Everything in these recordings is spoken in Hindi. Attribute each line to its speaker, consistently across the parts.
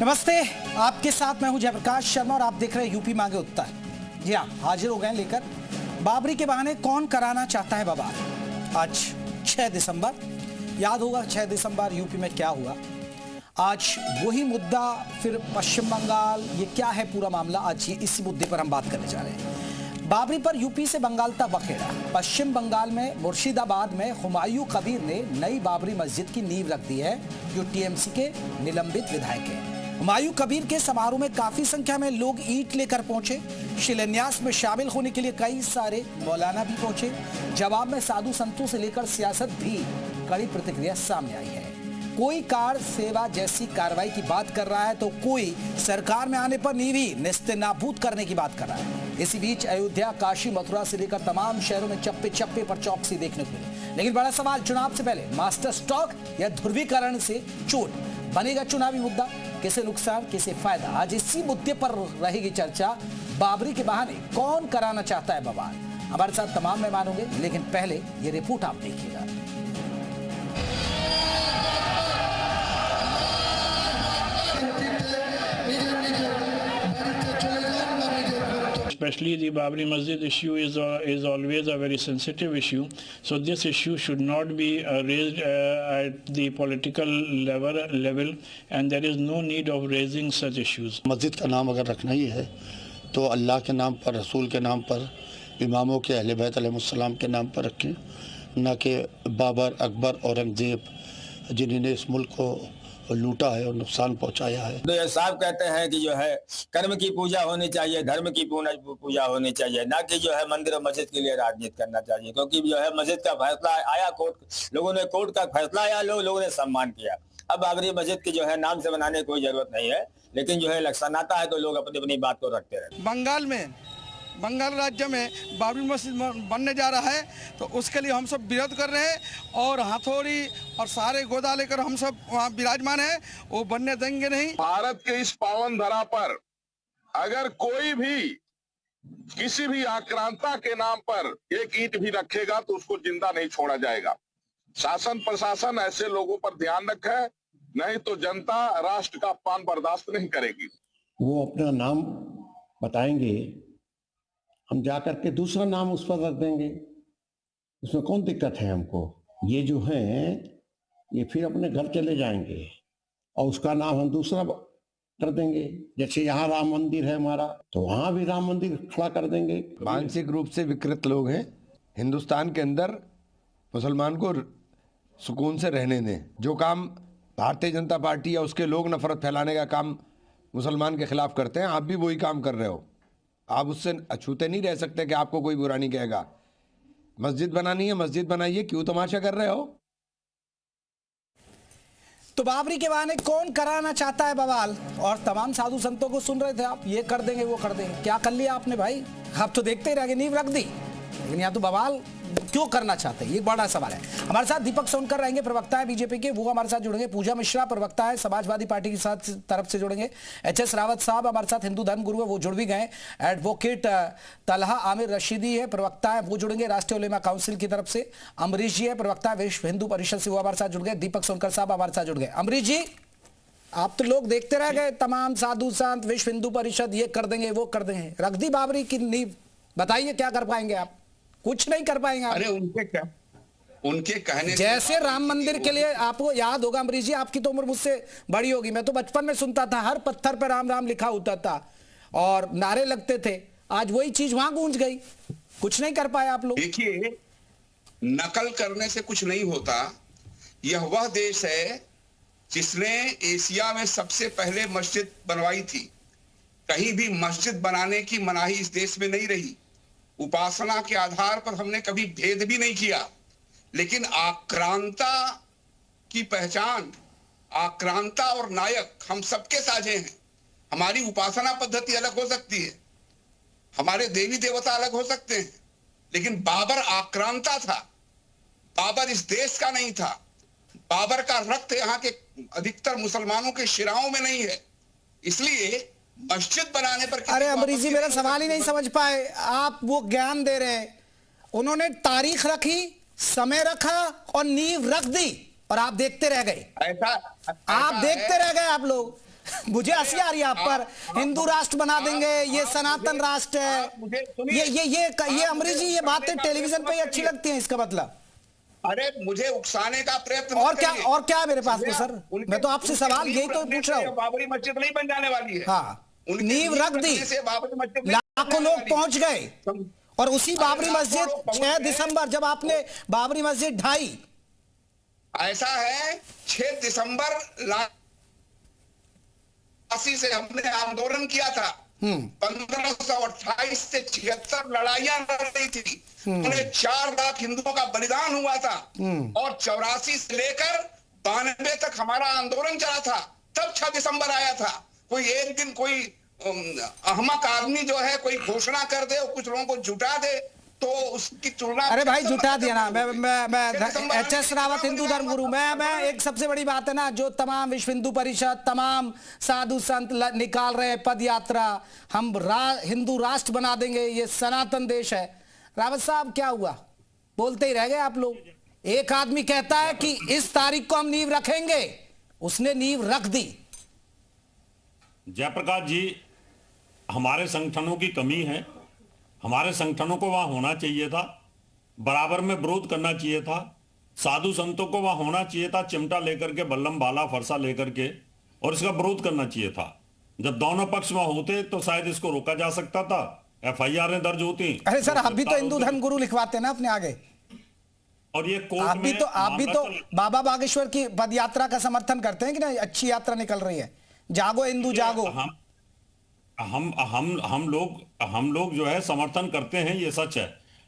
Speaker 1: नमस्ते, आपके साथ मैं हूं जयप्रकाश शर्मा और आप देख रहे हैं यूपी मांगे उत्तर। जी हाँ, हाजिर हो गए लेकर बाबरी के बहाने कौन कराना चाहता है बवाल। आज 6 दिसंबर, याद होगा 6 दिसंबर यूपी में क्या हुआ। आज वही मुद्दा, फिर पश्चिम बंगाल, ये क्या है पूरा मामला, आज ये इसी मुद्दे पर हम बात करने जा रहे हैं। बाबरी पर यूपी से बंगाल तक बखेड़ा। पश्चिम बंगाल में मुर्शिदाबाद में हुमायूं कबीर ने नई बाबरी मस्जिद की नींव रख दी है, जो टीएमसी के निलंबित विधायक है। हुमायूं कबीर के समारोह में काफी संख्या में लोग ईंट लेकर पहुंचे। शिलान्यास में शामिल होने के लिए कई सारे मौलाना भी पहुंचे। जवाब में साधु संतों से लेकर सियासत भी कड़ी प्रतिक्रिया सामने आई है। कोई कार सेवा जैसी कार्रवाई की बात कर रहा है तो कोई सरकार में आने पर नींव ही नेस्तनाबूद करने की बात कर रहा है। इसी बीच अयोध्या, काशी, मथुरा से लेकर तमाम शहरों में चप्पे चप्पे पर चौकसी देखने को मिली। लेकिन बड़ा सवाल, चुनाव से पहले मास्टर स्ट्रोक या ध्रुवीकरण से चोट बनेगा चुनावी मुद्दा। किसे नुकसान, किसे फायदा, आज इसी मुद्दे पर रहेगी चर्चा। बाबरी के बहाने कौन कराना चाहता है बवाल। हमारे साथ तमाम मेहमान होंगे, लेकिन पहले ये रिपोर्ट आप देखिएगा।
Speaker 2: Especially the Babri Masjid issue is always a very sensitive issue. So this issue should not be raised at the political level, and there is no need of raising such issues.
Speaker 3: मस्जिद का नाम अगर रखना ही है तो अल्लाह के नाम पर, रसूल के नाम पर, इमामों के, अहले बैत अलैहिस्सलाम के नाम पर रखें, न कि बाबर, अकबर, औरंगजेब जिन्होंने इस मुल्क को लूटा है और नुकसान पहुंचाया है।
Speaker 4: तो ये साहब कहते हैं कि जो है कर्म की पूजा होनी चाहिए, धर्म की पूजा होनी चाहिए, ना कि जो है मंदिर और मस्जिद के लिए राजनीति करना चाहिए। क्योंकि जो है मस्जिद का फैसला आया, लोगों ने कोर्ट का फैसला आया, लोगों ने सम्मान किया। अब बाबरी मस्जिद की जो है नाम से बनाने की कोई जरूरत नहीं है, लेकिन जो है इलेक्शन आता है तो लोग अपनी अपनी बात को रखते रहते।
Speaker 5: बंगाल राज्य में बाबरी मस्जिद बनने जा रहा है, तो उसके लिए हम सब विरोध कर रहे हैं और हथौड़ी और सारे गोदा लेकर हम सब वहाँ विराजमान है। वो बनने देंगे नहीं।
Speaker 6: भारत के इस पावन धरा पर अगर कोई भी किसी भी आक्रांता के नाम पर एक ईंट भी रखेगा तो उसको जिंदा नहीं छोड़ा जाएगा। शासन प्रशासन ऐसे लोगों पर ध्यान रखे, नहीं तो जनता राष्ट्र का अपमान बर्दाश्त नहीं करेगी।
Speaker 7: वो अपना नाम बताएंगे, हम जाकर के दूसरा नाम उस पर रख देंगे, उसमें कौन दिक्कत है हमको। ये जो है ये फिर अपने घर चले जाएंगे और उसका नाम हम दूसरा कर देंगे। जैसे यहाँ राम मंदिर है हमारा, तो वहां भी राम मंदिर खड़ा कर देंगे।
Speaker 8: मानसिक रूप से विकृत लोग हैं। हिंदुस्तान के अंदर मुसलमान को सुकून से रहने दें। जो काम भारतीय जनता पार्टी या उसके लोग नफरत फैलाने का काम मुसलमान के खिलाफ करते हैं, आप भी वही काम कर रहे हो। आप उससे अछूते नहीं रह सकते कि आपको कोई बुरा नहीं कहेगा। मस्जिद बनानी है, मस्जिद बनाइए, क्यों तमाशा कर रहे हो।
Speaker 1: तो बाबरी के बहाने कौन कराना चाहता है बवाल। और तमाम साधु संतों को सुन रहे थे आप, ये कर देंगे वो कर देंगे। क्या कर लिया आपने भाई, आप तो देखते ही रह गए, नींव रख दी, लेकिन यहाँ तो बवाल क्यों करना चाहते हैं, ये बड़ा सवाल है। हमारे साथ दीपक सोनकर रहेंगे, प्रवक्ता है बीजेपी के, वो हमारे साथ जुड़ेंगे। पूजा मिश्रा प्रवक्ता है समाजवादी पार्टी की साथ तरफ से जुड़ेंगे। एचएस रावत साहब हमारे साथ हिंदू धर्म गुरु है, वो जुड़ भी गए। एडवोकेट तलहा आमिर रशीदी है, प्रवक्ता है, वो जुड़ेंगे राष्ट्रीय उलेमा काउंसिल की तरफ से। अमरीश जी है, प्रवक्ता है विश्व हिंदू परिषद से, वो हमारे साथ जुड़ गए। दीपक सोनकर साहब हमारे साथ जुड़ गए। अमरीश जी, आप तो लोग देखते रह गए, तमाम साधु संत, विश्व हिंदू परिषद ये कर देंगे वो कर देंगे, रख दी बाबरी की नींव, बताइए क्या कर पाएंगे आप। कुछ नहीं कर पाएंगे आप।
Speaker 9: अरे उनके कहने
Speaker 1: जैसे राम मंदिर के लिए, आपको याद होगा अमरीश जी, आपकी तो उम्र मुझसे बड़ी होगी, मैं तो बचपन में सुनता था, हर पत्थर पर राम राम लिखा होता था और नारे लगते थे। आज वही चीज वहां गूंज गई, कुछ नहीं कर पाए आप लोग।
Speaker 9: देखिए, नकल करने से कुछ नहीं होता। यह वह देश है जिसने एशिया में सबसे पहले मस्जिद बनवाई थी। कहीं भी मस्जिद बनाने की मनाही इस देश में नहीं रही। उपासना के आधार पर हमने कभी भेद भी नहीं किया, लेकिन आक्रांता की पहचान, आक्रांता और नायक हम सबके साझे हैं। हमारी उपासना पद्धति अलग हो सकती है, हमारे देवी देवता अलग हो सकते हैं, लेकिन बाबर आक्रांता था। बाबर इस देश का नहीं था। बाबर का रक्त यहाँ के अधिकतर मुसलमानों के शिराओं में नहीं है। इसलिए मस्जिद बनाने पर,
Speaker 1: अरे अमरीश जी, मेरा सवाल ही नहीं समझ पाए आप, वो ज्ञान दे रहे हैं। उन्होंने तारीख रखी, समय रखा और नींव रख दी और आप देखते रह गए।
Speaker 9: ऐसा
Speaker 1: आप देखते रह गए आप लोग। मुझे हंसी आ रही है आप पर। हिंदू राष्ट्र बना देंगे, ये सनातन राष्ट्र है, ये अमरीश जी ये बातें टेलीविजन पे ही अच्छी लगती हैं, इसका मतलब।
Speaker 9: अरे मुझे उकसाने का प्रयत्न
Speaker 1: और क्या है मेरे पास में सर, मैं तो आपसे सवाल यही तो पूछ रहा हूँ।
Speaker 9: बाबरी मस्जिद नहीं बन जाने वाली है।
Speaker 1: हाँ, नींव रख दी, लाखों लोग पहुंच गए, और उसी बाबरी मस्जिद 6 दिसंबर जब आपने बाबरी मस्जिद ढाई,
Speaker 9: ऐसा है 6 दिसंबर से हमने आंदोलन किया था। 1528 से 76 लड़ाइयां लड़ रही थी, उन्हें 4 लाख हिंदुओं का बलिदान हुआ था, और 84 से लेकर 92 तक हमारा आंदोलन चला था, तब 6 दिसंबर आया था। कोई एक दिन कोई अहमक आदमी जो है कोई घोषणा कर दे और कुछ लोगों को जुटा दे तो उसकी तुलना।
Speaker 1: अरे भाई जुटा दिया ना, मैं एच.एस. रावत हिंदू धर्म गुरु, मैं एक सबसे बड़ी बात है ना, जो तमाम विश्व हिंदू परिषद तमाम साधु संत निकाल रहे हैं पद यात्रा, हम हिंदू राष्ट्र बना देंगे, ये सनातन देश है। रावत साहब क्या हुआ, बोलते ही रह गए आप लोग। एक आदमी कहता है कि इस तारीख को हम नींव रखेंगे, उसने नींव रख दी।
Speaker 10: जयप्रकाश जी, हमारे संगठनों की कमी है, हमारे संगठनों को वहां होना चाहिए था, बराबर में विरोध करना चाहिए था, साधु संतों को वहां होना चाहिए था, चिमटा लेकर के, बल्लम भाला फरसा लेकर के, और इसका विरोध करना चाहिए था। जब दोनों पक्ष वहां होते तो शायद इसको रोका जा सकता था, FIR दर्ज होती।
Speaker 1: अरे सर, आप भी तो हिंदू धर्म गुरु लिखवाते ना अपने आगे, और ये आप भी तो बाबा बागेश्वर की पद यात्रा का समर्थन करते हैं कि नहीं, अच्छी यात्रा निकल रही है, जागो हिंदू जागो।
Speaker 10: हम लोग जो है समर्थन करते हैं, ये सच है,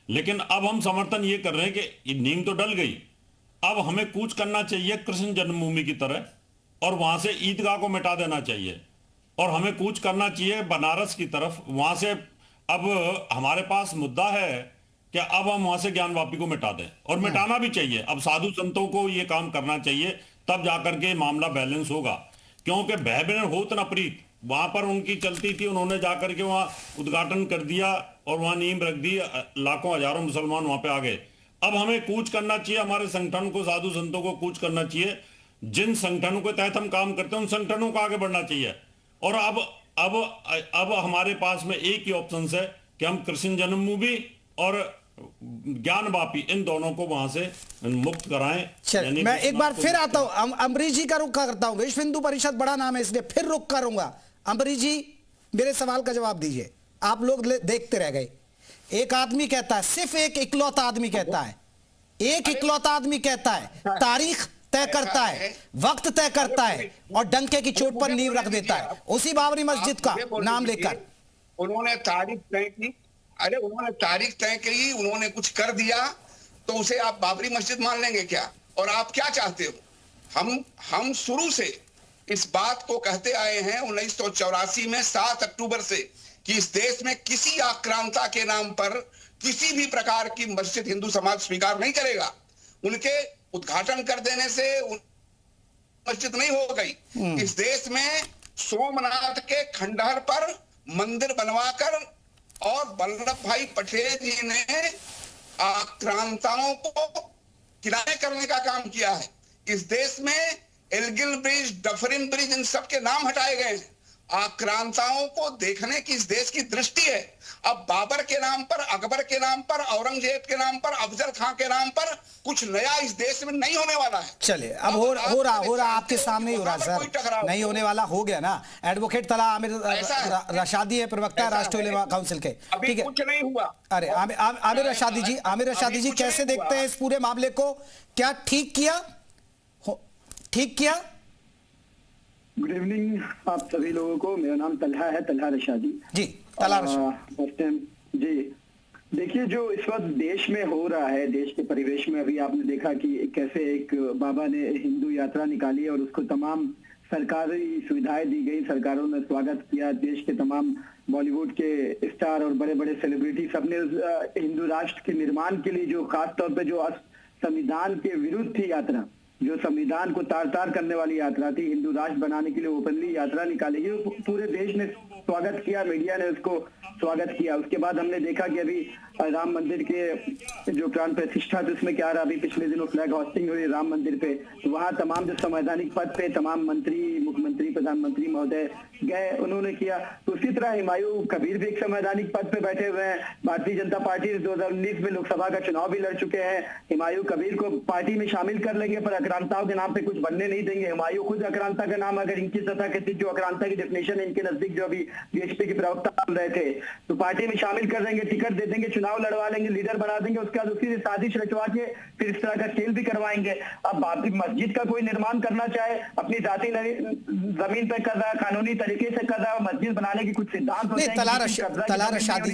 Speaker 10: लेकिन अब हम समर्थन ये कर रहे हैं कि नींव तो डल गई, अब हमें कूच करना चाहिए कृष्ण जन्मभूमि की तरह, और वहां से ईदगाह को मिटा देना चाहिए, और हमें कूच करना चाहिए बनारस की तरफ। वहां से अब हमारे पास मुद्दा है कि अब हम वहां से ज्ञानवापी को मिटा दें, और मिटाना भी चाहिए। अब साधु संतों को ये काम करना चाहिए, तब जाकर के मामला बैलेंस होगा, क्योंकि भय बिन होत न प्रीत वहां पर उनकी चलती थी, उन्होंने जाकर के वहां उद्घाटन कर दिया और वहां नींव रख दी, लाखों हजारों मुसलमान वहां पे आ गए। अब हमें कूच करना चाहिए, हमारे संगठन को, साधु संतों को कूच करना चाहिए, जिन संगठनों के तहत हम काम करते हैं उन संगठनों को आगे बढ़ना चाहिए। और अब हमारे पास में एक ही ऑप्शन है कि हम कृष्ण जन्मभूमि और ज्ञानवापी इन दोनों को वहां से मुक्त कराएं।
Speaker 1: मैं एक बार फिर आता हूं, अमरीश जी का रुख करता हूं, विश्व हिंदू परिषद बड़ा नाम है इसलिए फिर रुख करूंगा। अमरीश जी, मेरे सवाल का जवाब दीजिए, आप लोग देखते रह गए। एक आदमी कहता है, सिर्फ एक इकलौता आदमी कहता है, एक इकलौता आदमी कहता है, तारीख तय करता है, वक्त तय करता है, और डंके की चोट पर नींव रख देता है, उसी बाबरी मस्जिद का नाम लेकर।
Speaker 9: उन्होंने तारीख तय की, अरे उन्होंने तारीख तय की, उन्होंने कुछ कर दिया तो उसे आप बाबरी मस्जिद मान लेंगे क्या? और आप क्या चाहते हो? हम शुरू से इस बात को कहते आए हैं 1984 में 7 अक्टूबर से कि इस देश में किसी आक्रांता के नाम पर किसी भी प्रकार की मस्जिद हिंदू समाज स्वीकार नहीं करेगा। उनके उद्घाटन कर देने से मस्जिद नहीं हो गई। इस देश में सोमनाथ के खंडहर पर मंदिर बनवाकर और वल्लभ भाई पटेल जी ने आक्रांताओं को किनारे करने का काम किया है। इस देश में एल्गिन ब्रिज, डफरिन ब्रिज, इन सब के नाम हटाए गए हैं। आक्रांताओं को देखने की इस देश की दृष्टि है। अब बाबर के नाम पर, अकबर के नाम पर, औरंगजेब के नाम पर, अफजल खां के नाम पर कुछ नया इस देश में नहीं होने वाला है।
Speaker 1: चलिए, अब हो रहा आपके सामने ही हो रहा सर, नहीं होने वाला हो गया ना। एडवोकेट तला आमिर रशादी है, प्रवक्ता राष्ट्रीय उलेमा काउंसिल के, ठीक है,
Speaker 9: कुछ नहीं हुआ।
Speaker 1: अरे आमिर रशादी जी कैसे देखते हैं इस पूरे मामले को? क्या ठीक किया?
Speaker 11: गुड इवनिंग आप सभी लोगों को। मेरा नाम तलहा है, तलहा रशादी
Speaker 1: जी।
Speaker 11: फर्स्ट टाइम जी। देखिए, जो इस वक्त देश में हो रहा है, देश के परिवेश में, अभी आपने देखा कि कैसे एक बाबा ने हिंदू यात्रा निकाली और उसको तमाम सरकारी सुविधाएं दी गई, सरकारों ने स्वागत किया, देश के तमाम बॉलीवुड के स्टार और बड़े बड़े सेलिब्रिटी सबने हिंदू राष्ट्र के निर्माण के लिए, जो खास तौर पे जो संविधान के विरुद्ध थी यात्रा, जो संविधान को तार तार करने वाली यात्रा थी, हिंदू राष्ट्र बनाने के लिए ओपनली यात्रा निकाली गई, पूरे देश ने स्वागत किया, मीडिया ने उसको स्वागत किया। उसके बाद हमने देखा कि अभी राम मंदिर के जो प्राण प्रतिष्ठा थी उसमें क्या रहा, अभी पिछले दिनों फ्लैग होस्टिंग हुई राम मंदिर पे, तो वहाँ तमाम जो संवैधानिक पद पे तमाम मंत्री, मुख्यमंत्री, प्रधानमंत्री महोदय गए, उन्होंने किया। तो उसी तरह हुमायूं कबीर भी एक संवैधानिक पद पे बैठे हुए हैं। भारतीय जनता पार्टी 2019 में लोकसभा का चुनाव भी लड़ चुके हैं। हुमायूं कबीर को पार्टी में शामिल कर लेंगे पर आक्रांताओं के नाम पे कुछ बनने नहीं देंगे। हुमायूं खुद आक्रांता का नाम, अगर इनकी सतह के जो आक्रांता की डेफिनेशन है इनके नजदीक, जो अभी बीएचपी के प्रवक्ता बोल रहे थे, तो पार्टी में शामिल कर देंगे, टिकट दे देंगे, चुनाव लड़वा लेंगे, लीडर बना देंगे। उसके बाद उसी से साजिश रचवा के फिर इस तरह का खेल भी करवाएंगे। अब बाबरी मस्जिद का कोई निर्माण करना चाहे अपनी जाति जमीन पर कर रहा है, कानूनी तरीके से कर रहा है, मस्जिद बनाने की कुछ सिद्धांत होते हैं।
Speaker 1: तला रशीदी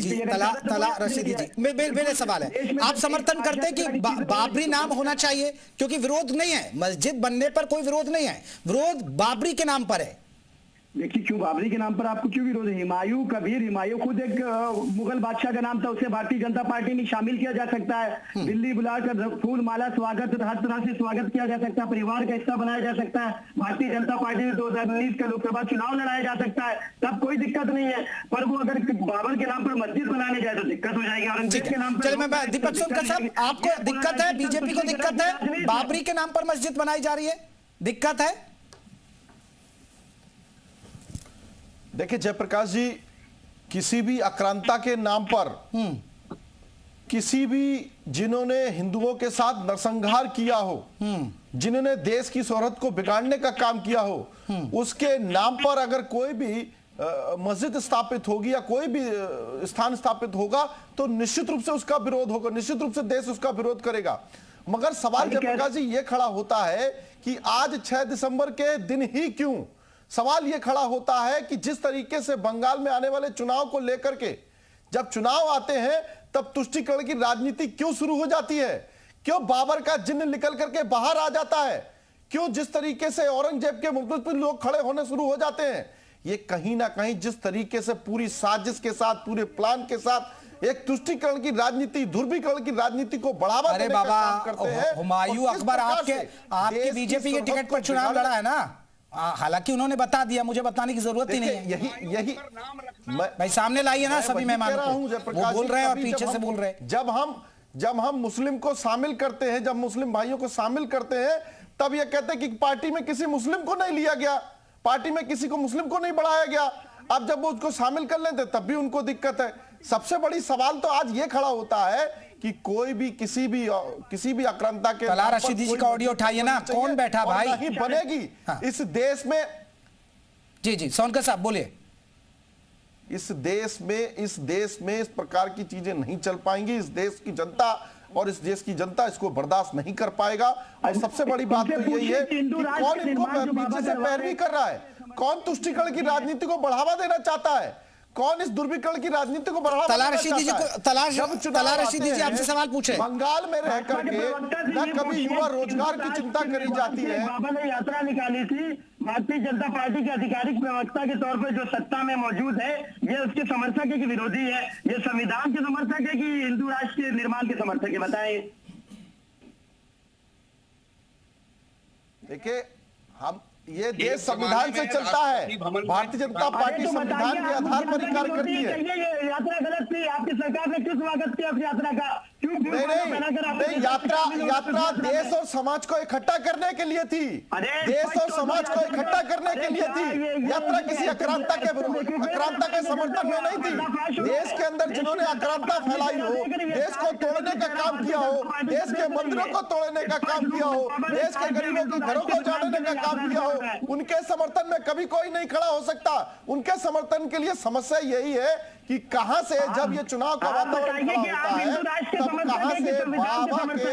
Speaker 1: जी, मेरे सवाल है, आप समर्थन करते हैं कि बाबरी नाम होना चाहिए? क्योंकि विरोध नहीं है, मस्जिद बनने पर कोई विरोध नहीं है, विरोध बाबरी के नाम पर है।
Speaker 11: देखिए क्यों बाबरी के नाम पर आपको क्यों विरोध है? हुमायूं कबीर, हुमायूं खुद एक मुगल बादशाह का नाम था, उसे भारतीय जनता पार्टी में शामिल किया जा सकता है। दिल्ली बुलाकर फूल माला स्वागत, हर तरह से स्वागत किया जा सकता है, परिवार का हिस्सा बनाया जा सकता है। भारतीय जनता पार्टी में 2019 का लोकसभा चुनाव लड़ाया जा सकता है, तब कोई दिक्कत नहीं है। पर वो अगर बाबर के नाम पर मस्जिद बनाने जाए तो दिक्कत हो जाएगी। औरंगजेब के नाम पर।
Speaker 1: मैं दीपक सोनकर साहब, आपको दिक्कत है, बीजेपी को दिक्कत है बाबरी के नाम पर मस्जिद बनाई जा रही है, दिक्कत है?
Speaker 12: देखिए जयप्रकाश जी, किसी भी आक्रांता के नाम पर किसी भी जिन्होंने हिंदुओं के साथ नरसंहार किया हो, जिन्होंने देश की शोहरत को बिगाड़ने का काम किया हो, उसके नाम पर अगर कोई भी मस्जिद स्थापित होगी या कोई भी स्थान स्थापित होगा तो निश्चित रूप से उसका विरोध होगा, निश्चित रूप से देश उसका विरोध करेगा। मगर सवाल जयप्रकाश जी ये खड़ा होता है कि आज 6 दिसंबर के दिन ही क्यों, सवाल यह खड़ा होता है कि जिस तरीके से बंगाल में आने वाले चुनाव को लेकर के जब चुनाव आते हैं तब तुष्टीकरण की राजनीति क्यों शुरू हो जाती है? क्यों बाबर का जिन्न निकल करके बाहर आ जाता है? क्यों जिस तरीके से औरंगजेब के मुकाबले पर लोग खड़े होने शुरू हो जाते हैं? ये कहीं ना कहीं जिस तरीके से पूरी साजिश के साथ, पूरे प्लान के साथ एक तुष्टीकरण की राजनीति, ध्रुवीकरण की राजनीति को बढ़ावा देने का काम करते हैं।
Speaker 1: हुमायूं अकबर आपके बीजेपी के टिकट पर चुनाव लड़ा है ना, हालांकि उन्होंने बता दिया, मुझे बताने की जरूरत ही नहीं है। यही भाई सामने लाइए ना सभी मेहमानों को, वो बोल रहे हैं और पीछे से बोल रहे हैं।
Speaker 12: जब हम मुस्लिम को शामिल करते हैं, जब मुस्लिम भाइयों को शामिल करते हैं, तब ये कहते हैं कि पार्टी में किसी मुस्लिम को नहीं लिया गया, पार्टी में किसी को मुस्लिम को नहीं बढ़ाया गया। अब जब वो उसको शामिल कर लेते तब भी उनको दिक्कत है। सबसे बड़ी सवाल तो आज ये खड़ा होता है कि कोई भी किसी भी आक्रांता के
Speaker 1: तला रशीदी जी का ऑडियो उठाइए ना, कौन बैठा भाई?
Speaker 12: नहीं बनेगी इस देश में।
Speaker 1: जी सोनकर साहब बोलिए।
Speaker 12: इस देश में इस प्रकार की चीजें नहीं चल पाएंगी। इस देश की जनता और इस देश की जनता इसको बर्दाश्त नहीं कर पाएगा। और सबसे बड़ी बात तो यही है कि कौन इनको पीछे से पैरवी कर रहा है, कौन तुष्टीकरण की राजनीति को बढ़ावा देना चाहता है, कौन इस ध्रुवीकरण की राजनीति को बढ़ावा देना चाहता है?
Speaker 1: तला रशीदी जी आपसे सवाल पूछे।
Speaker 12: बंगाल में रह करके न कभी युवा रोजगार की चिंता करी जाती है।
Speaker 11: बाबा ने यात्रा निकाली थी, भारतीय जनता पार्टी के आधिकारिक प्रवक्ता के तौर पर जो सत्ता में मौजूद है, ये उसके समर्थक है कि विरोधी है? ये संविधान के समर्थक है कि हिंदू राष्ट्र के निर्माण के समर्थक है? बताएं।
Speaker 12: देखिए, हम ये देश संविधान से चलता है, भारतीय जनता पार्टी संविधान के आधार पर ही कार्य करती है।
Speaker 11: ये यात्रा गलत थी, आपकी सरकार ने क्यों स्वागत किया उस यात्रा का?
Speaker 12: नहीं, यात्रा देश और समाज को इकट्ठा करने के लिए थी, देश और समाज को इकट्ठा करने के लिए थी। यात्रा किसी आक्रांता के समर्थन में नहीं थी। देश के अंदर जिन्होंने आक्रांता फैलाई हो, देश को तोड़ने का काम किया हो, देश के मंदिरों को तोड़ने का काम किया हो, देश के गरीबों के घरों को उजाड़ने का काम किया हो, उनके समर्थन में कभी कोई नहीं खड़ा हो सकता। उनके समर्थन के लिए समस्या यही है कि कहां से जब ये चुनाव का वातावरण खड़ा होता है तब कहां से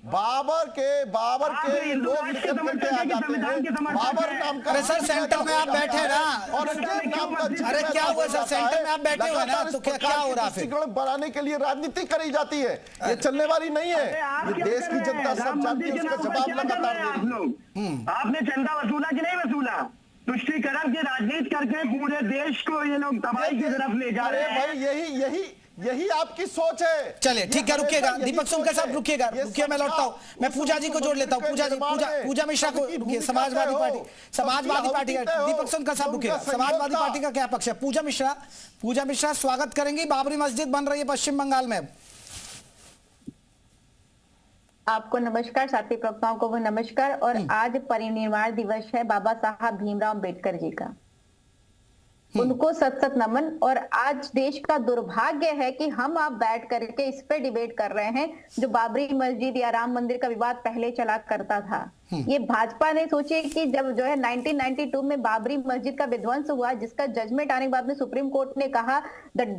Speaker 12: बाबर के लोग निकल करके आ जाते हैं। बाबर नाम का,
Speaker 1: अरे सर सेंटर में आप बैठे ना,
Speaker 12: और नाम का,
Speaker 1: अरे क्या हुआ सर, सेंटर में आप बैठे हुए ना, तो क्या हो रहा है?
Speaker 12: बनाने के लिए राजनीति करी जाती है, ये चलने वाली नहीं है। ये देश की जनता सब जानती है, उसका जवाब लगातार
Speaker 11: आपने चंदा वसूला कि नहीं वसूला? तुष्टीकरण की राजनीति करके पूरे देश को ये लोग तबाही की तरफ ले जा रहे हैं।
Speaker 12: भाई यही आपकी सोच है।
Speaker 1: चलिए ठीक है, रुकिएगा दीपक सोनकर साहब, रुकिएगा, मैं लौटता हूँ। मैं पूजा जी को जोड़ लेता हूँ, पूजा मिश्रा को, समाजवादी पार्टी का दीपक सोनकर साहब रुकिएगा। समाजवादी पार्टी का क्या पक्ष है? पूजा मिश्रा स्वागत करेंगी, बाबरी मस्जिद बन रही है पश्चिम बंगाल में।
Speaker 13: आपको नमस्कार, साथी प्रवक्ताओं को वो नमस्कार। और आज परिनिर्वाण दिवस है बाबा साहब भीमराव अम्बेडकर जी का, उनको सत सत नमन। और आज देश का दुर्भाग्य है कि हम आप बैठ करके इस पे डिबेट कर रहे हैं जो बाबरी मस्जिद या राम मंदिर का विवाद पहले चला करता था। ये भाजपा ने सोचे कि जब जो है 1992 में बाबरी मस्जिद का विध्वंस हुआ, जिसका जजमेंट आने के बाद में सुप्रीम कोर्ट ने कहा that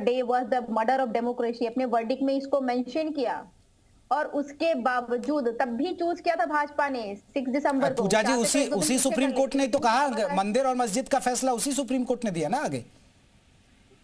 Speaker 13: day was the murder of democracy, अपने वर्डिक्ट में इसको मेंशन किया। और उसके बावजूद तब भी चूज किया था भाजपा ने 6 दिसंबर को।
Speaker 1: पूजा जी उसी सुप्रीम कोर्ट ने तो कहा, मंदिर और मस्जिद का फैसला उसी सुप्रीम कोर्ट ने दिया ना आगे।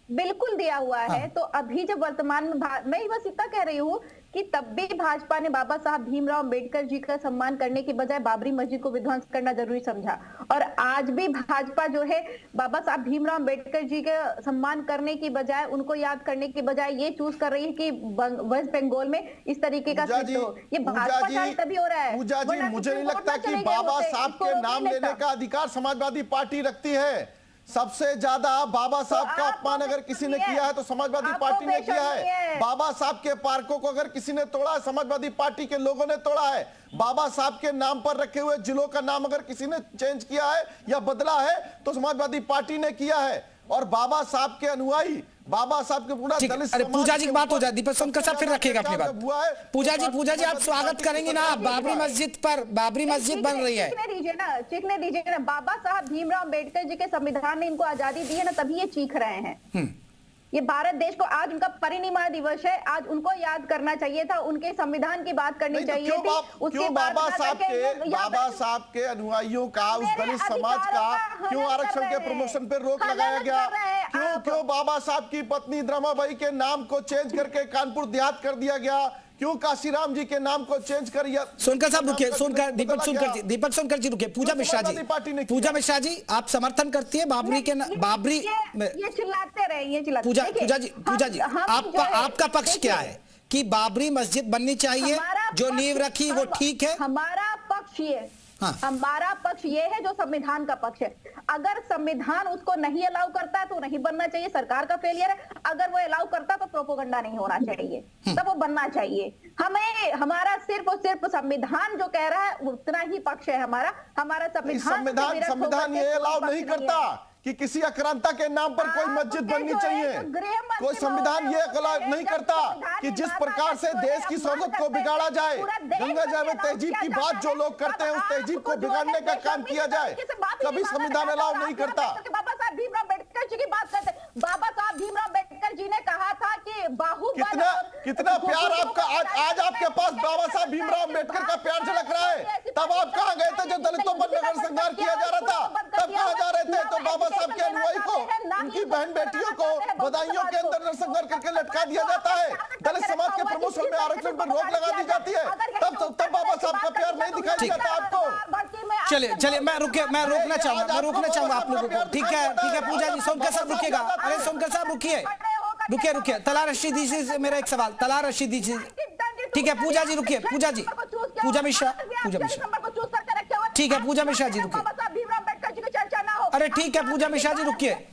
Speaker 13: बिल्कुल दिया हुआ है। तो अभी जब वर्तमान में मैं बस इतना कह रही हूँ कि तब भी भाजपा ने बाबा साहब भीमराव अम्बेडकर जी का सम्मान करने के बजाय बाबरी मस्जिद को विध्वंस करना जरूरी समझा। और आज भी भाजपा जो है बाबा साहब भीमराव अम्बेडकर जी का सम्मान करने की बजाय, उनको याद करने की बजाय ये चूज कर रही है कि वेस्ट बंगाल में इस तरीके का स्थिति हो। ये भाजपा का तभी हो रहा है।
Speaker 12: पूजा जी, मुझे नहीं लगता कि बाबा साहब के नाम लेने का अधिकार समाजवादी पार्टी रखती है। सबसे ज्यादा बाबा साहब का अपमान अगर किसी ने किया है तो समाजवादी पार्टी ने किया है। बाबा साहब के पार्कों को अगर किसी ने तोड़ा है, समाजवादी पार्टी के लोगों ने तोड़ा है। बाबा साहब के नाम पर रखे हुए जिलों का नाम अगर किसी ने चेंज किया है या बदला है तो समाजवादी पार्टी ने किया है। और बाबा साहब के अनुयायी, बाबा साहब के पूरा दलित
Speaker 1: अरे पूजा जी की बात हो जाए, दीपक सोनकर साहब फिर रखेगा अपनी बात। पूजा जी आप स्वागत करेंगे ना, बाबरी मस्जिद बन रही है।
Speaker 13: चीखने दीजिए ना। बाबा साहब भीमराव अम्बेडकर जी के संविधान ने इनको आजादी दी है ना, तभी ये चीख रहे हैं। ये भारत देश को आज उनका परिनिर्वाण दिवस है, आज उनको याद करना चाहिए था, उनके संविधान की बात करनी चाहिए थी।
Speaker 12: क्यों बाबा साहब के अनुयायियों का, उस दलित समाज का क्यों आरक्षण के प्रमोशन पर रोक लगाया गया? क्यों बाबा साहब की पत्नी रमाबाई के नाम को चेंज करके कानपुर देहात कर दिया गया? क्यों काशीराम जी के नाम को चेंज कर?
Speaker 1: सोनकर साहब रुकिए, दीपक सोनकर जी रुकिए। पूजा मिश्रा जी आप समर्थन करती है बाबरी
Speaker 13: ये चिल्लाते रहे, ये चिल्लाते।
Speaker 1: पूजा जी आपका पक्ष क्या है कि बाबरी मस्जिद बननी चाहिए, जो नींव रखी वो ठीक है?
Speaker 13: हमारा पक्ष ये है जो संविधान का पक्ष है। अगर संविधान उसको नहीं अलाउ करता है तो नहीं बनना चाहिए, सरकार का फेलियर है। अगर वो अलाउ करता है तो प्रोपोगंडा नहीं होना चाहिए, तब वो बनना चाहिए। हमारा सिर्फ और सिर्फ संविधान जो कह रहा है उतना ही पक्ष है हमारा
Speaker 12: संविधान ये अलाउ नहीं करता कि किसी आक्रांता के नाम पर कोई मस्जिद बननी चाहिए। कोई संविधान ये अलाउ नहीं करता कि जिस प्रकार से देश की शौकत को बिगाड़ा जाए, गंगा जमुना तहजीब की बात जो लोग करते हैं उस तहजीब को बिगाड़ने का काम किया जाए, कभी संविधान अलाउ नहीं करता।
Speaker 13: बाबा साहब भीमराव अम्बेडकर जी की बात करते हैं। बाबा साहब भीमराव अम्बेडकर जी ने कहा था कि बाहुबल
Speaker 12: कितना प्यार आपका आज आपके पास बाबा साहब भीमराव अम्बेडकर का प्यार झलक रहा है। तब आप कहाँ गए थे जब दलितों पर नरसंहार किया जा रहा था? तब कहाँ जा रहे थे? तो बाबा साहब के अनुयायी को, उनकी बहन बेटियों को बदायूं के अंदर नरसंहार करके लटका दिया जाता है। दलित समाज के प्रमोशन में आरक्षण पर रोक लगा दी जाती है। तब बाबा साहब का प्यार नहीं दिखाई देता आपको।
Speaker 1: चलिए मैं रोकना चाहूंगा आप लोगों को। ठीक है पूजा जी, सोनकर साहब रुकिएगा। अरे सोनकर साहब रुकिए। तलार रशीदी जी से मेरा एक सवाल, तलार रशीदी जी। ठीक है पूजा जी रुकिए, पूजा मिश्रा ठीक है, पूजा मिश्रा जी रुकिए। अरे ठीक है पूजा मिश्रा जी रुकिए,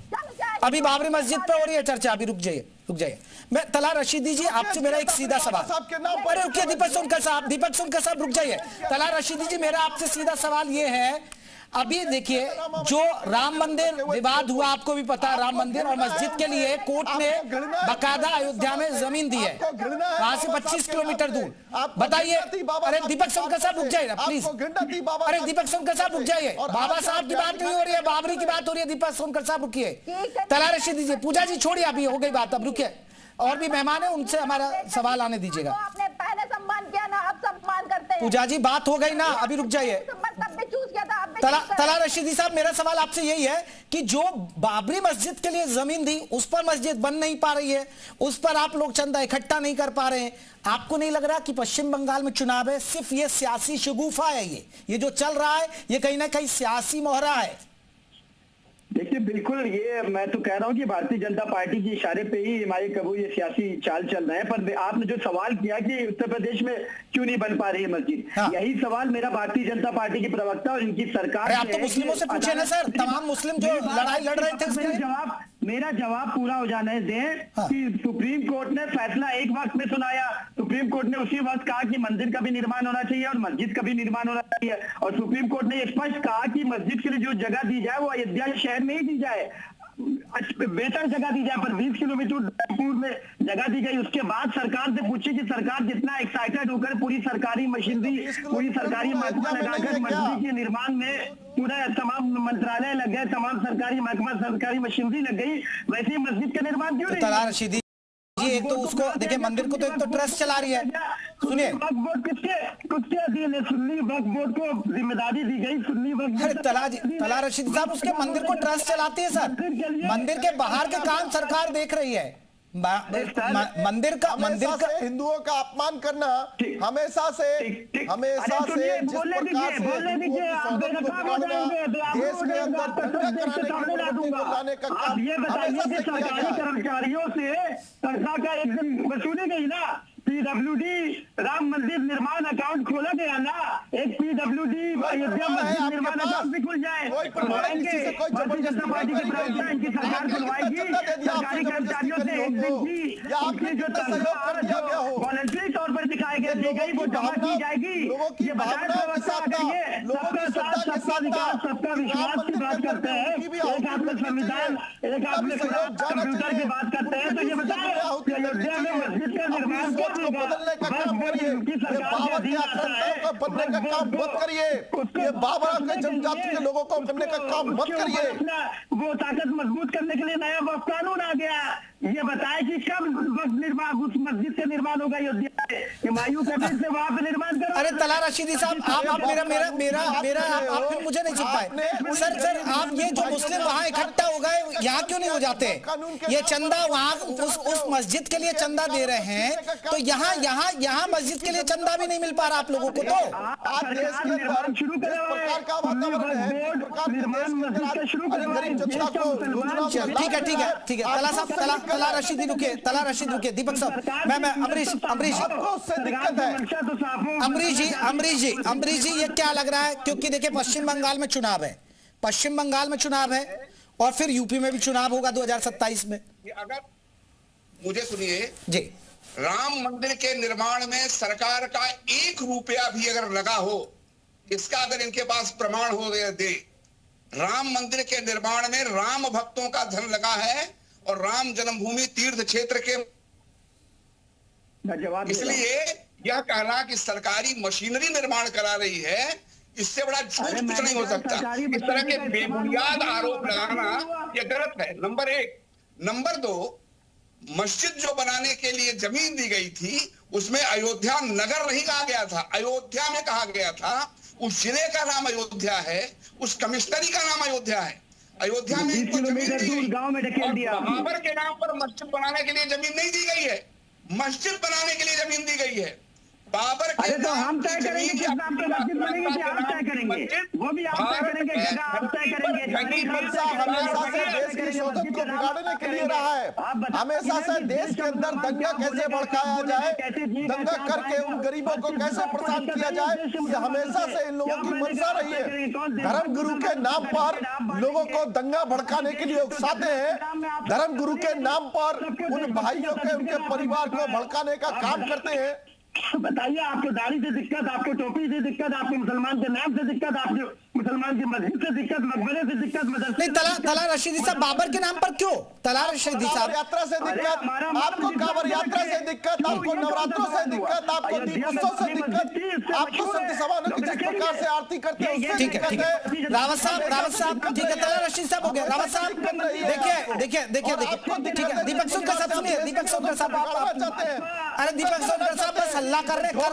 Speaker 1: अभी बाबरी मस्जिद पर हो रही है चर्चा, अभी रुक जाइए। मैं तलार रशीदी जी आपसे मेरा एक सीधा सवाल। अरे रुकिए दीपक सोनकर साहब रुक जाइए। तलार रशीदी जी मेरा आपसे सीधा सवाल ये है, अभी देखिए जो राम मंदिर विवाद हुआ, आपको भी पता है, राम मंदिर और मस्जिद के लिए कोर्ट ने बकायदा अयोध्या में जमीन दी है, वहां से 25 किलोमीटर दूर। बताइए, अरे दीपक सोनकर साहब रुक जाइए प्लीज। अरे दीपक सोनकर साहब रुक जाइए, बाबा साहब की बात नहीं हो रही है, बाबरी की बात हो रही है। दीपक सोनकर साहब रुकिए। तलार रशीद दीजिए, पूजा जी छोड़िए, अभी हो गई बात, अब रुकिए। और भी मेहमान है, उनसे हमारा सवाल आने दीजिएगा।
Speaker 13: आपने पहले सम्मान किया ना, अब सम्मान करते हैं।
Speaker 1: पूजा जी बात हो गई ना, अभी रुक जाइए। तलार रशीदी साहब मेरा सवाल आपसे यही है कि जो बाबरी मस्जिद के लिए जमीन दी, उस पर मस्जिद बन नहीं पा रही है, उस पर आप लोग चंदा इकट्ठा नहीं कर पा रहे हैं, आपको नहीं लग रहा कि पश्चिम बंगाल में चुनाव है, सिर्फ ये सियासी शगुफा है, ये जो चल रहा है ये कहीं ना कहीं सियासी मोहरा है?
Speaker 11: देखिए बिल्कुल, ये मैं तो कह रहा हूँ कि भारतीय जनता पार्टी के इशारे पे ही हमारे कबू ये सियासी चाल चल रहे हैं। पर आपने जो सवाल किया कि उत्तर प्रदेश में क्यों नहीं बन पा रही है मस्जिद, यही सवाल मेरा भारतीय जनता पार्टी की प्रवक्ता और इनकी सरकार
Speaker 1: आप तो मुस्लिमों से पूछे ना सर, तमाम मुस्लिम जो लड़ाई लड़ रहे थे,
Speaker 11: जवाब मेरा जवाब पूरा हो जाने दें कि सुप्रीम कोर्ट ने फैसला एक वक्त में सुनाया। सुप्रीम कोर्ट ने उसी वक्त कहा कि मंदिर का भी निर्माण होना चाहिए और मस्जिद का भी निर्माण होना चाहिए, और सुप्रीम कोर्ट ने स्पष्ट कहा कि मस्जिद के लिए जो जगह दी जाए वो अयोध्या शहर में ही दी जाए, बेहतर जगह दी जाए, पर 20 किलोमीटर दूर में जगह दी गई। उसके बाद सरकार से पूछे कि सरकार जितना एक्साइटेड होकर पूरी सरकारी मशीनरी, पूरी सरकारी महकमा लगाकर मस्जिद के निर्माण में पूरा तमाम मंत्रालय लग गए, तमाम सरकारी महकमा, सरकारी मशीनरी लग गई, वैसे ही मस्जिद का निर्माण क्यों नहीं?
Speaker 1: जी एक तो उसको देखिए, मंदिर को तो एक तो ट्रस्ट चला रही है, सुनिए
Speaker 11: वक्फ बोर्ड किसके अधीन है? सुन्नी वक्फ बोर्ड को जिम्मेदारी दी गई, सुन्नी वक्फ बोर्ड।
Speaker 1: तला रशीद साहब उसके मंदिर को ट्रस्ट चलाती है सर, मंदिर के बाहर के काम सरकार देख रही है। मंदिर का
Speaker 12: हिंदुओं का अपमान करना हमेशा से जिस प्रकार से देश के अंदर लाने का काम,
Speaker 11: ये बताइए कि सरकारी कर्मचारियों से तनख्वाह का एक दिन वसूली गई ना, पीडब्ल्यूडी राम मंदिर निर्माण अकाउंट खोला गया ना, एक पीडब्ल्यूडी अयोध्या मंदिर निर्माण अकाउंट भी खुल जाए, भारतीय जनता पार्टी के प्रवक्ता इनकी सरकार खुलवाएगी सरकारी कर्मचारियों से एक दिन की उनकी जो तनख्वाह वॉलंटरी तौर पर दिखाई गई वो जमा की जाएगी। ये बताएं प्रवक्ता करिए, सबका साथ सबका विकास सबका विश्वास की बात करते हैं, एक आप लोग संविधान, एक आप लोग कंप्यूटर की बात करते हैं, तो ये बताएं कि अयोध्या में मस्जिद का निर्माण
Speaker 12: बदलने का काम करिए, बाबर की आकांक्षाओं को बनने का काम मत करिए, ये बाबर के जनजाति के लोगों को बनने का काम मत करिए।
Speaker 11: वो ताकत मजबूत करने के लिए नया वक्फ कानून आ गया। ये बताए कि कब वक्फ निर्माण उस मस्जिद से निर्माण होगा अयोध्या में, हुमायूं कबीर से वहां पे निर्माण करो।
Speaker 1: अरे तला रशीदी साहब आप मेरा आप फिर मुझे नहीं छिपाए सर आप ये जो मुस्लिम वहां इकट्ठा हो गए यहाँ क्यों नहीं हो जाते? ये चंदा वहां उस मस्जिद के लिए चंदा दे रहे हैं, तो यहाँ मस्जिद के लिए चंदा भी नहीं मिल पा रहा आप लोगों को। तो
Speaker 12: आज देश के अंदर जिस प्रकार का वातावरण है,
Speaker 1: ठीक है तला रशीदी रुके, दीपक साहब मैं अमरीश जी ये क्या लग रहा है? क्योंकि देखिए पश्चिम बंगाल में चुनाव है और फिर यूपी में भी चुनाव होगा 2027 में।
Speaker 9: अगर मुझे सुनिए
Speaker 1: जी,
Speaker 9: राम मंदिर के निर्माण में सरकार का 1 रुपया भी अगर लगा हो, इसका अगर इनके पास प्रमाण हो दे, राम मंदिर के निर्माण में राम भक्तों का धन लगा है और राम जन्मभूमि तीर्थ क्षेत्र के, इसलिए यह कहना कि सरकारी मशीनरी निर्माण करा रही है, इससे बड़ा झूठ कुछ नहीं हो सकता। इस तरह के बेबुनियाद आरोप लगाना यह गलत है, नंबर 1। नंबर 2, मस्जिद जो बनाने के लिए जमीन दी गई थी उसमें अयोध्या नगर नहीं कहा गया था, अयोध्या में कहा गया था। उस जिले का नाम अयोध्या है, उस कमिश्नरी का नाम अयोध्या है। अयोध्या में इनको जमीन दी गई, गांव में ढकेल दिया। बाबर के नाम पर मस्जिद बनाने के लिए जमीन नहीं दी गई है, मस्जिद बनाने के लिए जमीन दी गई है। बाबर के
Speaker 11: तो हम तय करेंगे किस नाम पर मस्जिद बनेगी, कि आप तय करेंगे, वो भी आप तय करेंगे, जगह आप तय करेंगे।
Speaker 12: हमेशा से देश की शोधन को बिगाड़ने के लिए रहा है, हमेशा से देश के अंदर दंगा कैसे भड़काया जाए, दंगा करके उन गरीबों को कैसे परेशान किया जाए, ये हमेशा से इन लोगों की मंशा रही है। धर्म गुरु के नाम पर लोगों को दंगा भड़काने के लिए उकसाते हैं, धर्म गुरु के नाम पर उन भाइयों के, उनके परिवार को भड़काने का काम करते हैं।
Speaker 11: बताइए, आपको दाढ़ी से दिक्कत, आपको टोपी से दिक्कत, आपको मुसलमान के नाम से दिक्कत, आपको मुसलमान की मस्जिद से दिक्कत, मकबरे से दिक्कत,
Speaker 1: नहीं तला रशीदी साहब बाबर के नाम पर क्यों? तला रशीदी साहब
Speaker 12: यात्रा से दिक्कत, आपको कांवड़ यात्रा से दिक्कत, आपको नवरात्रों से दिक्कत, आपको दीपोत्सव से दिक्कत, आपको संत सभाओं की जिस प्रकार से आरती करते हैं उससे
Speaker 1: ठीक है। रावत साहब ठीक है, तला रशीद साहब हो गया। रावत साहब देखिए ठीक है, दीपक सोनकर साहब सुनिए, दीपक सोनकर साहब अरे दीपक सोनकर साहब बस हल्ला कर रहे, कर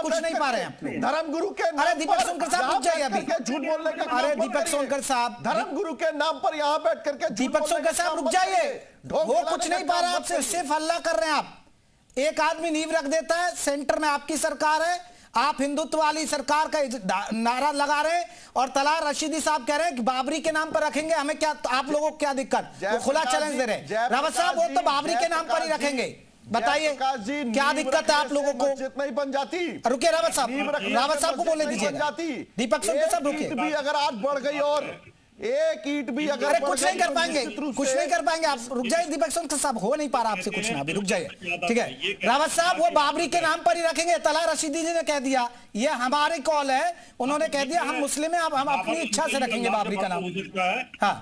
Speaker 1: कुछ नहीं पा रहे हैं।
Speaker 12: धर्म गुरु के,
Speaker 1: अरे दीपक सोनकर साहब रुक जाइए अभी,
Speaker 12: झूठ बोलने का,
Speaker 1: अरे दीपक सोनकर साहब,
Speaker 12: धर्म गुरु के नाम पर यहाँ बैठ करके
Speaker 1: दीपक सोनकर साहब रुक जाइए, वो कुछ नहीं पा रहा आपसे, सिर्फ हल्ला कर रहे हैं आप। एक आदमी नींव रख देता है, सेंटर में आपकी सरकार है, आप हिंदुत्व वाली सरकार का नारा लगा रहे हैं और तला रशीदी साहब कह रहे हैं कि बाबरी के नाम पर रखेंगे, हमें क्या, आप लोगों को क्या दिक्कत? वो खुला चैलेंज दे रहे हैं। रावत साहब वो तो बाबरी के नाम पर ही रखेंगे, बताइए क्या दिक्कत है आप लोगों को?
Speaker 12: नहीं बन जाती,
Speaker 1: रुकिए रावत साहब को बोलने दीजिए। दीपक सोनकर साहब रुकिए।
Speaker 12: भी अगर आज बढ़ गई और एक ईंट भी अगर
Speaker 1: अरे कुछ नहीं कर पाएंगे, कुछ नहीं कर पाएंगे। आप रुक जाइए दीपक साहब, हो नहीं पा रहा आपसे कुछ ना, अभी रुक जाइए, ठीक है। रावत साहब वो बाबरी के नाम पर ही रखेंगे। तला रशीदी जी ने कह दिया, ये हमारी कॉल है, उन्होंने कह दिया हम मुस्लिम हैं, हम अपनी इच्छा से रखेंगे बाबरी का नाम।
Speaker 10: हाँ,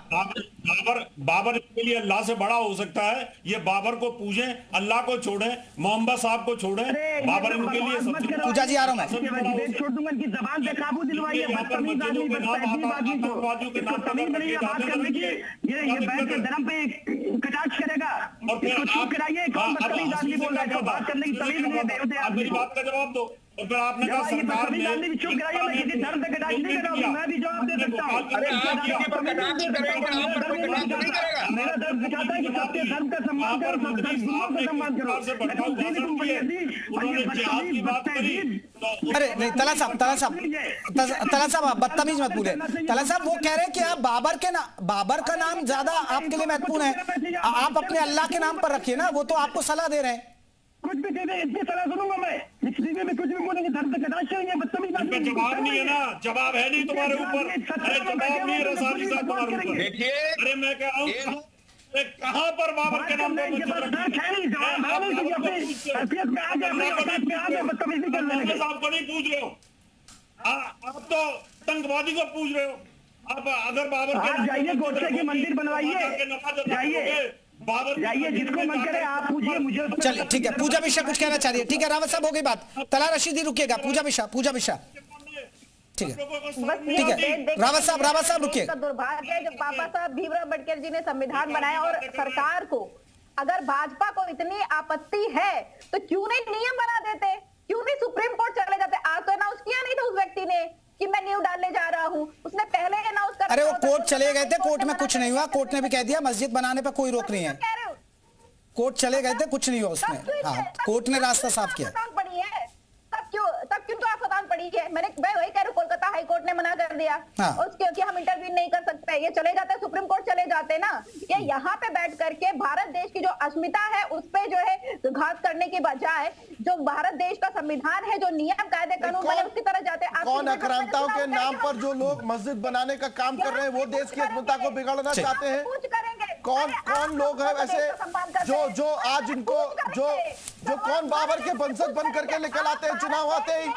Speaker 10: बाबर के लिए अल्लाह से बड़ा हो सकता है। ये बाबर को पूजे, अल्लाह को छोड़े, मोहम्मद साहब को छोड़े, बाबर इनके लिए सबसे।
Speaker 1: पूजा जी आ रहा हूं मैं।
Speaker 14: छोड़ दूंगा इनकी जबान पे काबू दिलवाइए। बदतमीज आदमी, बदतमीज आदमी को तमीज नहीं है बात करने की। ये बैठ के धर्म पे कटाक्ष करेगा, इसको चुप कराइए। कौन बदतमीज आदमी बोल रहा है? बात करने की तमीज नहीं है।
Speaker 10: मेरी बात का जवाब दो। और फिर आपने कहा सरकार ने
Speaker 14: चुप कराइए, मैं किसी धर्म पे कटाक्ष नहीं कर रहा हूं, मैं भी जवाब दे सकता हूं। मेरा धर्म सिखाता है कि सबके धर्म का सम्मान करो, सबके गुरुओं का सम्मान करो।
Speaker 1: अरे नहीं तला साहब आप बदतमीज मत बोले। तला साहब वो कह रहे हैं कि आप बाबर का नाम ज्यादा आपके लिए महत्वपूर्ण है, आप अपने अल्लाह के नाम पर रखिए ना, वो तो आपको सलाह दे रहे हैं।
Speaker 14: कुछ भी कह दे, इतनी सलाह सुनूंगा मैं। में कुछ भी बोलेंगे, धर्म पे कटाक्ष करेंगे, बदतमीज
Speaker 10: जवाब नहीं है ना, जवाब है नहीं तुम्हारे ऊपर। अरे जवाब नहीं है रसाली साहब तुम्हारे ऊपर।
Speaker 9: देखिए,
Speaker 10: अरे मैं कह रहा हूँ कहां पर बाबर के नाम पर साहब को नहीं पूछ रहे हो आप, तो आतंकवादी को पूछ रहे हो आप। अगर बाबर के
Speaker 14: जाइए, गोडसे की मंदिर बनवाइए, जाइए, जिसको मन करे आप पूछिए मुझे।
Speaker 1: चलिए ठीक है, पूजा मिश्रा कुछ कहना चाह रही है। ठीक है रावत साहब हो गई बात, तला रशीदी रुकिएगा। पूजा मिश्रा ठीक है, ठीक है। रावत साहब रुकिए।
Speaker 13: दुर्भाग्य है जब बाबा साहब भीमराव अम्बेडकर जी ने संविधान बनाया और सरकार को अगर भाजपा को इतनी आपत्ति है तो क्यों नहीं नियम बना देते, क्यों नहीं सुप्रीम कोर्ट चले जाते। आज तो अनाउंस किया नहीं था उस व्यक्ति ने कि मैं न्यू डालने जा रहा हूं, उसने पहले अनाउंस कर।
Speaker 1: अरे वो कोर्ट चले गए थे, कोर्ट में कुछ नहीं हुआ, कोर्ट ने भी कह दिया मस्जिद बनाने पर कोई रोक नहीं है। कोर्ट चले गए थे, कुछ नहीं हुआ उसमें। हाँ, कोर्ट ने रास्ता साफ किया।
Speaker 13: तब क्यों तो आफतान पड़ी है। मैं वही कह रही हूँ, कोलकाता हाई कोर्ट ने मना कर दिया क्योंकि हम इंटरव्यू नहीं कर सकते। ये चले जाते, सुप्रीम कोर्ट चले जाते ना। ये यहाँ पे बैठ करके भारत देश की जो अस्मिता है उस पे जो है घात करने की बजाय जो भारत देश का संविधान है, जो नियम कायदे कानून बने उसकी तरह जाते।
Speaker 12: कौन आक्रांताओं के नाम पर जो लोग मस्जिद बनाने का काम कर रहे हैं वो देश की अस्मिता को बिगाड़ना चाहते हैं? कौन लोग हैं वैसे जो आज इनको जो कौन बाबर के वंशज बन करके निकल आते हैं, चुनाव आते ही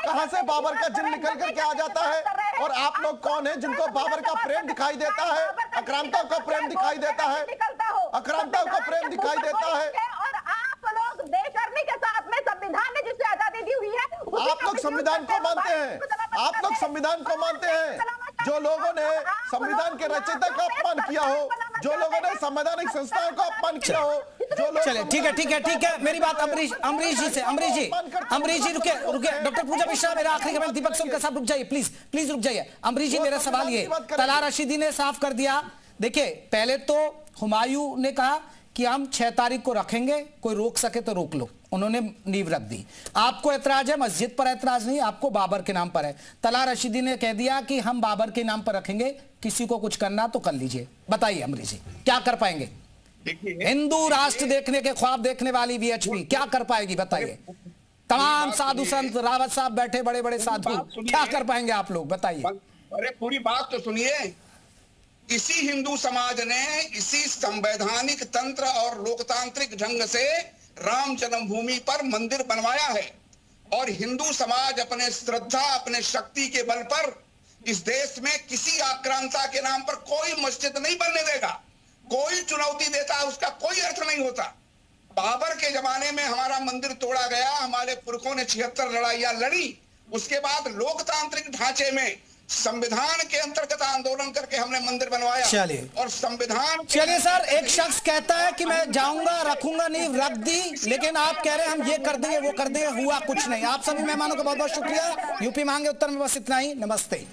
Speaker 12: कहां से बाबर का जिन निकल करके आ जाता है? और आप लोग कौन हैं जिनको बाबर का प्रेम दिखाई देता है, आक्रांताओं का प्रेम दिखाई देता है, आक्रांताओं का प्रेम दिखाई देता है?
Speaker 13: और आप लोग बेशर्मी के साथ में संविधान ने जिसे आजादी दी हुई है,
Speaker 12: आप लोग संविधान को मानते हैं, आप लोग संविधान को मानते हैं। जो लोगों ने संविधान के रचयिता का अपमान किया हो, जो लोगों ने संवैधानिक संस्थाओं का अपमान किया हो, जो लोग।
Speaker 1: चले ठीक है मेरी बात अमरीश जी रुके। डॉक्टर पूजा मिश्रा मेरा आखिरी कमेंट। दीपक सोनकर साहब रुक जाइए, प्लीज रुक जाइए। अमरीश जी मेरा सवाल ये, तला रशीदी ने साफ कर दिया। देखिए पहले तो हुमायूं ने कहा कि हम 6 तारीख को रखेंगे, कोई रोक सके तो रोक लो, उन्होंने नींव रख दी। आपको ऐतराज है, मस्जिद पर ऐतराज नहीं, आपको बाबर के नाम पर है। तला रशीदी ने कह दिया कि हम बाबर के नाम पर रखेंगे, किसी को कुछ करना तो कर लीजिए। बताइए अमरीश जी क्या कर पाएंगे? हिंदू राष्ट्र देखने के ख्वाब देखने वाली वीएचपी क्या कर पाएगी बताइए? तमाम साधु संत, रावत साहब बैठे, बड़े बड़े साधु, क्या कर पाएंगे आप लोग बताइए?
Speaker 9: अरे पूरी बात तो सुनिए। इसी हिंदू समाज ने इसी संवैधानिक तंत्र और लोकतांत्रिक ढंग से राम जन्मभूमि पर मंदिर बनवाया है और हिंदू समाज अपने श्रद्धा, अपने शक्ति के बल पर इस देश में किसी आक्रांता के नाम पर कोई मस्जिद नहीं बनने देगा। कोई चुनौती देता है उसका कोई अर्थ नहीं होता। बाबर के जमाने में हमारा मंदिर तोड़ा गया, हमारे पुरखों ने 76 लड़ाइयां लड़ी, उसके बाद लोकतांत्रिक ढांचे में संविधान के अंतर्गत आंदोलन करके हमने मंदिर बनवाया।
Speaker 1: चलिए
Speaker 9: और संविधान,
Speaker 1: चलिए सर, एक शख्स कहता है कि मैं जाऊंगा, रखूंगा नींव, रख दी, लेकिन आप कह रहे हैं हम ये कर देंगे वो कर देंगे, हुआ कुछ नहीं। आप सभी मेहमानों का बहुत बहुत शुक्रिया। यूपी मांगे उत्तर में बस इतना ही। नमस्ते।